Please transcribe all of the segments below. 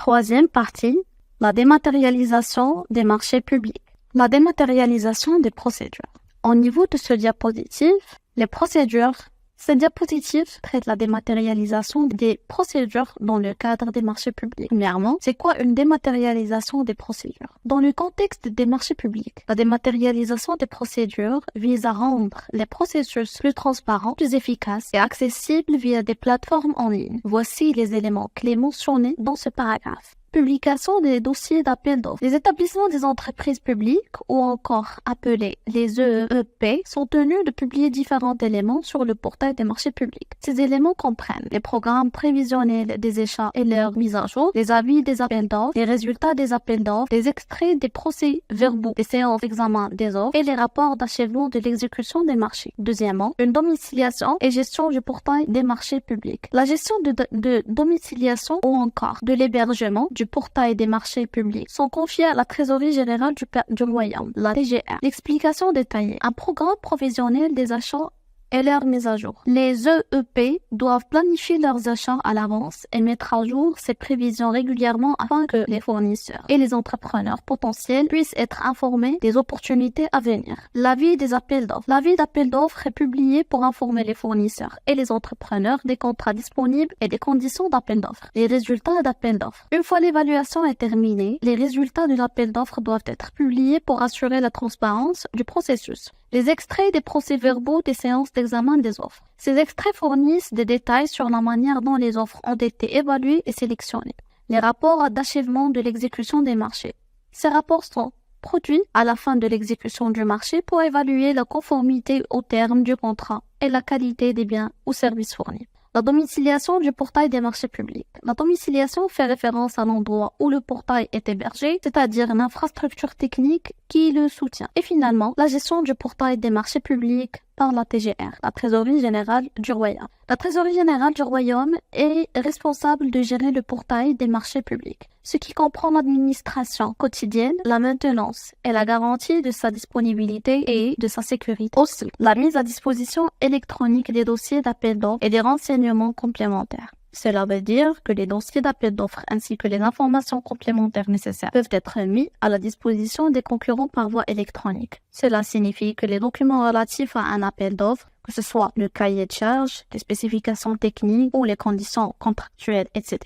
Troisième partie, la dématérialisation des marchés publics. La dématérialisation des procédures. Au niveau de ce diapositive, les procédures. Cette diapositive traite la dématérialisation des procédures dans le cadre des marchés publics. Premièrement, c'est quoi une dématérialisation des procédures? Dans le contexte des marchés publics, la dématérialisation des procédures vise à rendre les processus plus transparents, plus efficaces et accessibles via des plateformes en ligne. Voici les éléments clés mentionnés dans ce paragraphe. Publication des dossiers d'appel d'offres. Les établissements des entreprises publiques, ou encore appelés les EEP, sont tenus de publier différents éléments sur le portail des marchés publics. Ces éléments comprennent les programmes prévisionnels des achats et leur mise à jour, les avis des appels d'offres, les résultats des appels d'offres, les extraits des procès-verbaux des séances d'examen des offres et les rapports d'achèvement de l'exécution des marchés. Deuxièmement, une domiciliation et gestion du portail des marchés publics. La gestion de domiciliation ou encore de l'hébergement du portail des marchés publics sont confiés à la Trésorerie générale du Royaume, la TGR. L'explication détaillée. Un programme provisionnel des achats et leur mise à jour. Les EEP doivent planifier leurs achats à l'avance et mettre à jour ces prévisions régulièrement afin que les fournisseurs et les entrepreneurs potentiels puissent être informés des opportunités à venir. L'avis des appels d'offres. L'avis d'appel d'offres est publié pour informer les fournisseurs et les entrepreneurs des contrats disponibles et des conditions d'appel d'offres. Les résultats d'appel d'offres. Une fois l'évaluation est terminée, les résultats de l'appel d'offres doivent être publiés pour assurer la transparence du processus. Les extraits des procès-verbaux des séances d'examen des offres. Ces extraits fournissent des détails sur la manière dont les offres ont été évaluées et sélectionnées. Les rapports d'achèvement de l'exécution des marchés. Ces rapports sont produits à la fin de l'exécution du marché pour évaluer la conformité aux termes du contrat et la qualité des biens ou services fournis. La domiciliation du portail des marchés publics. La domiciliation fait référence à l'endroit où le portail est hébergé, c'est-à-dire une infrastructure technique qui le soutient. Et finalement, la gestion du portail des marchés publics par la TGR, la Trésorerie générale du Royaume. La Trésorerie générale du Royaume est responsable de gérer le portail des marchés publics, ce qui comprend l'administration quotidienne, la maintenance et la garantie de sa disponibilité et de sa sécurité. Aussi, la mise à disposition électronique des dossiers d'appel d'offres et des renseignements complémentaires. Cela veut dire que les dossiers d'appel d'offres ainsi que les informations complémentaires nécessaires peuvent être mis à la disposition des concurrents par voie électronique. Cela signifie que les documents relatifs à un appel d'offres, que ce soit le cahier de charges, les spécifications techniques ou les conditions contractuelles, etc.,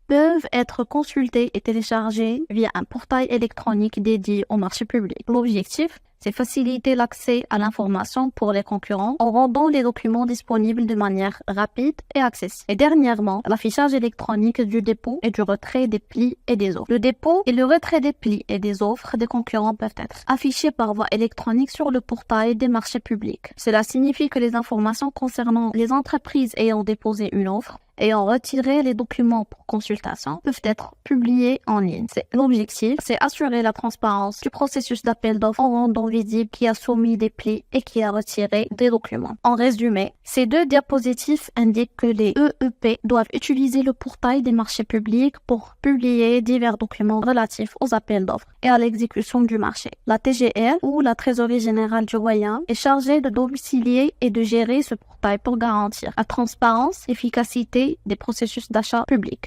peuvent être consultés et téléchargés via un portail électronique dédié au marché public. L'objectif, c'est faciliter l'accès à l'information pour les concurrents en rendant les documents disponibles de manière rapide et accessible. Et dernièrement, l'affichage électronique du dépôt et du retrait des plis et des offres. Le dépôt et le retrait des plis et des offres des concurrents peuvent être affichés par voie électronique sur le portail des marchés publics. Cela signifie que les informations concernant les entreprises ayant déposé une offre ayant retiré les documents pour consultation peuvent être publiés en ligne. L'objectif, c'est assurer la transparence du processus d'appel d'offres en rendant visible qui a soumis des plis et qui a retiré des documents. En résumé, ces deux diapositives indiquent que les EEP doivent utiliser le portail des marchés publics pour publier divers documents relatifs aux appels d'offres et à l'exécution du marché. La TGR, ou la Trésorerie générale du Royaume, est chargée de domicilier et de gérer ce portail pour garantir la transparence, l'efficacité des processus d'achat public.